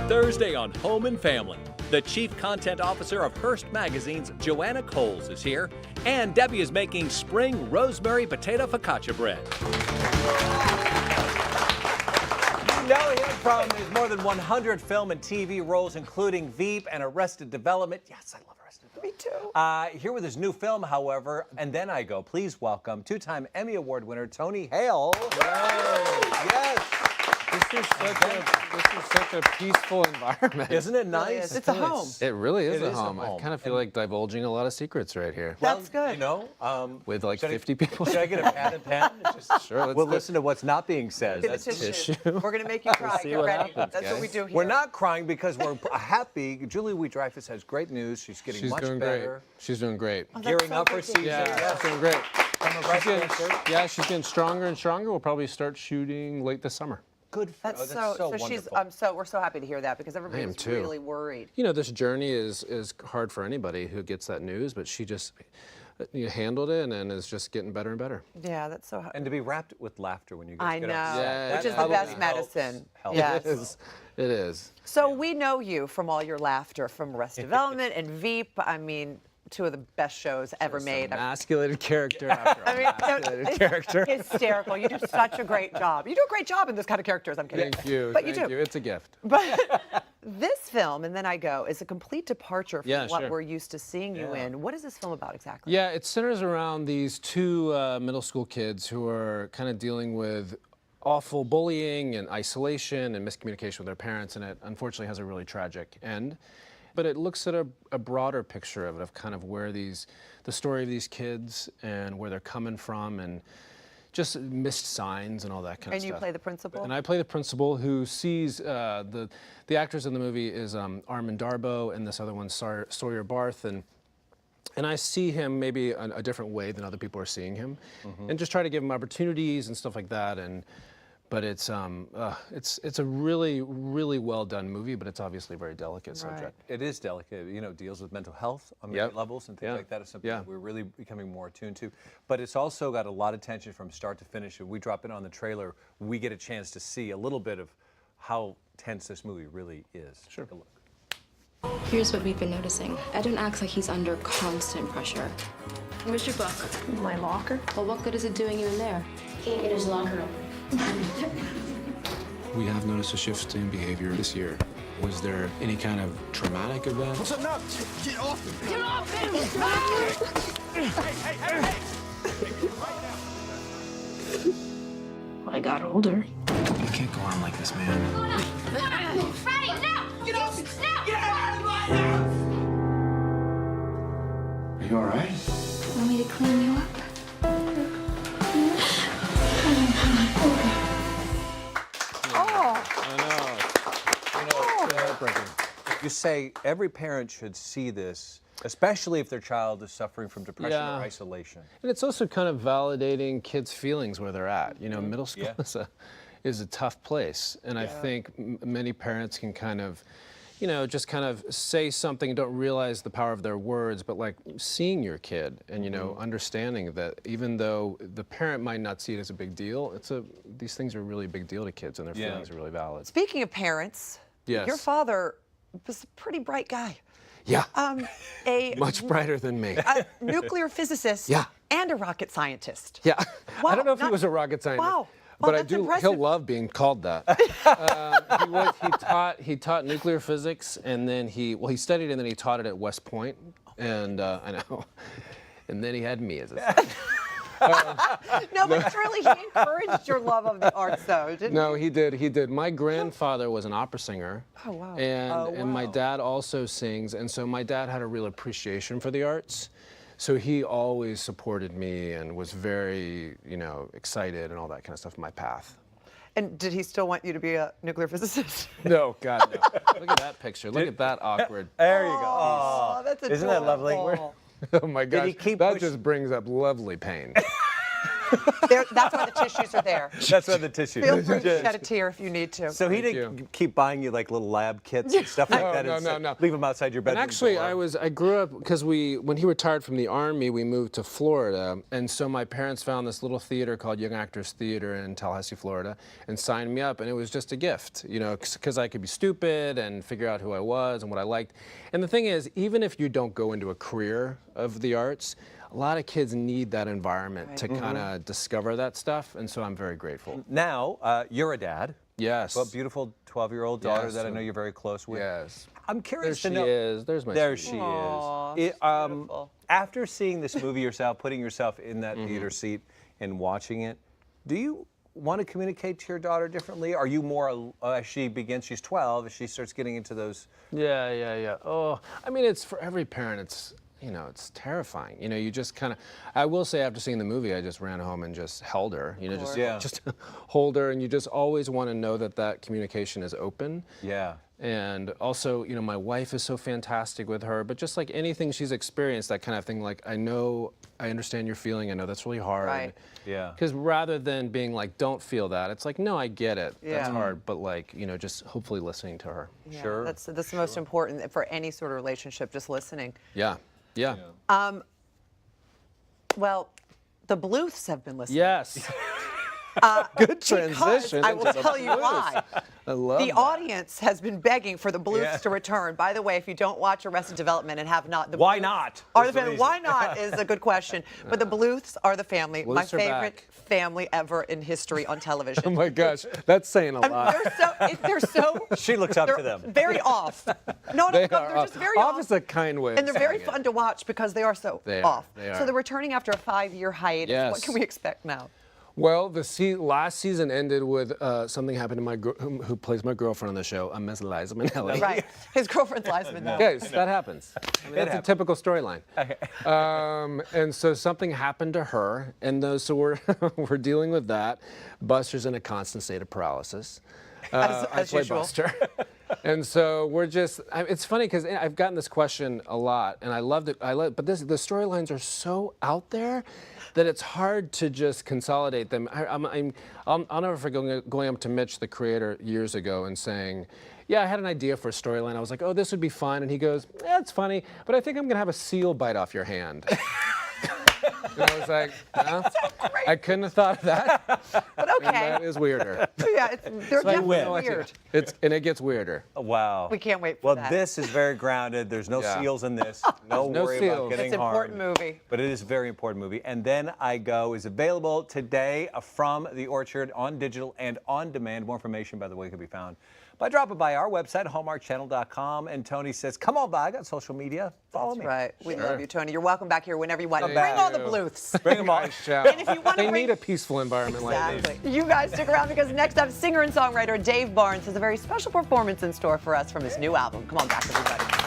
Thursday on Home and Family. The Chief Content Officer of Hearst Magazine's Joanna Coles is here, and Debbie is making spring rosemary potato focaccia bread. You know him from his more than 100 film and TV roles, including Veep and Arrested Development. Yes, I love Arrested Development. Me too. Here with his new film, however, And Then I Go. Please welcome two-time Emmy Award winner Tony Hale. Yes. This is such a peaceful environment. Isn't it nice? It's a home. It really is It a is a home. home. I kind of feel like divulging a lot of secrets right here. That's good. You know, With like should 50 people. should I get a pad and pen? Just, Sure, let's we'll do it. listen to what's not being said. Get the tissue. We're going to make you cry. see Get what ready. happens, That's what we guys. do here. We're not crying because we're happy. Julie Louis-Dreyfus has great news. She's getting She's much doing better. great. She's doing great. Oh, that's Gearing so up for good to season. hear. Yeah, she's doing great. From a breast cancer. Yeah, she's getting stronger and stronger. We'll probably start shooting late this summer. Good. That's so so wonderful. we're so happy to hear that because everybody am was too. really worried. You know, this journey is hard for anybody who gets that news, but she just handled it and is just getting better and better. Yeah, that's so. And to be wrapped with laughter when you guys I get know, on set. Yeah, which is the probably best helps- medicine. helps. Yes. It is. So we know you from all your laughter from Arrested Development and Veep. I mean, two of the best shows ever made. Emasculated character after emasculated character. Hysterical. You do such a great job. You do a great job in this kind of characters. I'm kidding. Thank you. But Thank you do. It's a gift. But this film, And Then I Go, is a complete departure from Yeah, what sure. we're used to seeing you Yeah. in. What is this film about exactly? Yeah, it centers around these two middle school kids who are kind of dealing with awful bullying and isolation and miscommunication with their parents, and it unfortunately has a really tragic end. But it looks at a broader picture of it, of kind of where the story of these kids and where they're coming from, and just missed signs and all that kind of And stuff. you play the principal? And I play the principal who sees the actors in the movie is Armin Darboe and this other one Sawyer Barth, and I see him maybe a different way than other people are seeing him, and just try to give him opportunities and stuff like that. But it's a really, really well done movie, but it's obviously a very delicate subject. It is delicate. You know, deals with mental health on many Yep. levels and things Yeah. like that. Is something Yeah. that we're really becoming more attuned to. But it's also got a lot of tension from start to finish. If we drop in on the trailer, we get a chance to see a little bit of how tense this movie really is. Sure. Take a look. Here's what we've been noticing. Eden acts like he's under constant pressure. Where's your book? My locker? Well, what good is it doing you in there? In his locker room. We have noticed a shift in behavior this year. Was there any kind of traumatic event? What's up now? Get off him! Get off him! I got older. You can't go on like this, man. Freddie, no! Get off him! No! Get out of my house! Are you all right? Want me to clean you up? I know. It's heartbreaking. You say every parent should see this, especially if their child is suffering from depression Yeah. or isolation. And it's also kind of validating kids' feelings where they're at. You know, middle school Yeah. is a tough place, and I think many parents can kind of, you know, just kind of say something and don't realize the power of their words, but like seeing your kid and, you know, understanding that even though the parent might not see it as a big deal, these things are a really big deal to kids, and their Yeah. feelings are really valid. Speaking of parents, Yes. your father was a pretty bright guy. Yeah. A Much brighter than me. nuclear physicist Yeah. and a rocket scientist. Yeah. Wow, I don't know if he not- was a rocket scientist. Wow. But Well, I that's do. impressive. He'll love being called that. He taught nuclear physics, and then he studied, and then he taught it at West Point, and I know, and then he had me as a student. No, but truly, he encouraged your love of the arts, though, didn't No, he did. He did. My grandfather was an opera singer. Oh, wow. And my dad also sings, and so my dad had a real appreciation for the arts. So he always supported me and was very, you know, excited and all that kind of stuff in my path. And did he still want you to be a nuclear physicist? No, God, no. Look at that picture. Look at that awkward. There you go. Oh, that's Isn't that lovely? adorable. Oh my gosh. he keep that push- just brings up lovely pain. That's why the tissues are there. That's why the tissue. Feel free to shed a tear if you need to. So he didn't keep buying you like little lab kits and stuff like that. No. Leave them outside your bedroom. And actually, door. I grew up because when he retired from the Army, we moved to Florida, and so my parents found this little theater called Young Actors Theater in Tallahassee, Florida, and signed me up, and it was just a gift, you know, because I could be stupid and figure out who I was and what I liked. And the thing is, even if you don't go into a career of the arts, a lot of kids need that environment to kind of discover that stuff, and so I'm very grateful. Now, you're a dad. Yes. A beautiful 12-year-old daughter Yes. that I know you're very close with. Yes. I'm curious There to she know. is. There's my There sweetie. she Aw, is. that's beautiful. After seeing this movie yourself, putting yourself in that theater seat and watching it, do you want to communicate to your daughter differently? Are you more, as she begins, she's 12, as she starts getting into those? Yeah. Oh, I mean, it's for every parent. It's, you know, it's terrifying. You know, you just kind of. I will say, after seeing the movie, I just ran home and just held her. You know, just hold her, and you just always want to know that communication is open. Yeah. And also, you know, my wife is so fantastic with her, but just like anything she's experienced, that kind of thing, like, I understand your feeling, I know that's really hard. Right. Yeah. Because rather than being like, don't feel that, it's like, no, I get it. That's Yeah. hard, but like, you know, just hopefully listening to her. Yeah, Sure. That's the most important for any sort of relationship, just listening. Yeah. Well, the Bluths have been listening. Yes. Good transition. Because I will into the tell you why. I love The that. audience has been begging for the Bluths Yeah. to return. By the way, if you don't watch Arrested Development and have not, the Why Bluths not? Are is the the family? reason. Why not is a good question. But the Bluths are the family, my Bluths are favorite back. family ever in history on television. Oh my gosh, that's saying a lot. They're so. She looks up they're to them. Very off. No, They're just very off off. is a kind way. And they're of very saying it. fun to watch because they are so They are, off. they are. So they're returning after a 5-year hiatus. Yes. What can we expect now? Well, the last season ended with something happened to who plays my girlfriend on the show, Miss Liza Minnelli. Right. His girlfriend's Liza Minnelli. Guys, that happens. I mean, that's a typical storyline. And so something happened to her, and so we're dealing with that. Buster's in a constant state of paralysis. As I play usual. Buster. And so we're just, it's funny because I've gotten this question a lot, and I loved it. But the storylines are so out there that it's hard to just consolidate them. I'll never forget going up to Mitch, the creator, years ago and saying, yeah, I had an idea for a storyline. I was like, oh, this would be fun. And he goes, yeah, it's funny, but I think I'm going to have a seal bite off your hand. And I was like, no, I couldn't have thought of that. But okay. And that is weirder. Yeah, they're definitely win. weird. And it gets weirder. Wow. We can't wait for well, that. this is very grounded. There's no Yeah. seals in this. No no worry about seals. getting It's an important harmed. movie. But it is a very important movie. And Then I Go is available today from The Orchard on digital and on demand. More information, by the way, can be found by dropping by our website, hallmarkchannel.com. And Tony says, come on by. I got social media. Follow me. Right. We love you, Tony. You're welcome back here whenever you want. Thank Bring all the you. Bluths. Bring them on. And if you want to They bring need a peaceful environment like this. Exactly. You guys stick around because next up, singer and songwriter Dave Barnes has a very special performance in store for us from his new album. Come on back, everybody.